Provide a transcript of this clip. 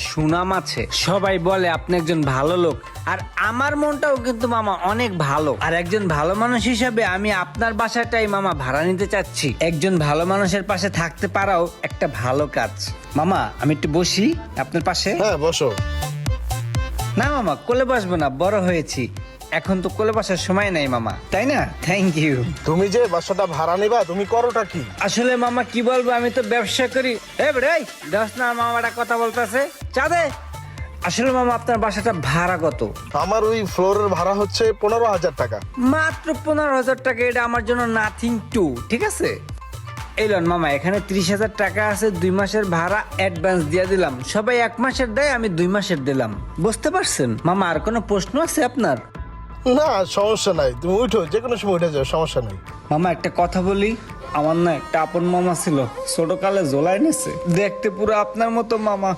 সুনাম আছে, সবাই বলে আপনি একজন ভালো লোক। আর আমার মনটাও কিন্তু মামা অনেক ভালো। আর একজন ভালো মানুষ হিসাবে আমি আপনার বাসাটাই মামা ভাড়া নিতে চাচ্ছি। একজন ভালো মানুষের পাশে থাকতে পারাও একটা ভালো কাজ। মামা আমি একটু বসি আপনার পাশে। হ্যাঁ বসো। না মামা, কোলে বসবো না, বড় হয়েছি, এখন তো কোলে বসার সময় নাই মামা, তাই না? Thank you. তুমি যে বাসাটা ভাড়া নিবা, তুমি করোটা কি? আসলে মামা কি বলবো, আমি তো ব্যবসা করি। এ বেড়াই দশ না, মামাটা কথা বলতেছে, চা দে। আসলে মামা আপনার বাসাটা ভাড়া কত? আমার ওই ফ্লোরের ভাড়া হচ্ছে 15,000 টাকা। মাত্র 15,000 টাকা, এটা আমার জন্য নাথিং টু, ঠিক আছে? এই লন মামা, এখানে 30,000 টাকা আছে, 2 মাসের ভাড়া অ্যাডভান্স দিয়ে দিলাম। সবাই 1 মাসের দেয়, আমি 2 মাসের দিলাম। বুঝতে পারছেন মামা? আর কোনো প্রশ্ন আছে আপনার? না সমস্যা নাই, তুমি উঠো, যে কোনো সময় উঠে যাও, সমস্যা নাই। মামা একটা কথা বলি, আমার না একটা আপন মামা ছিল, ছোট কালে জোলাই নেছে, দেখতে পুরো আপনার মতো মামা।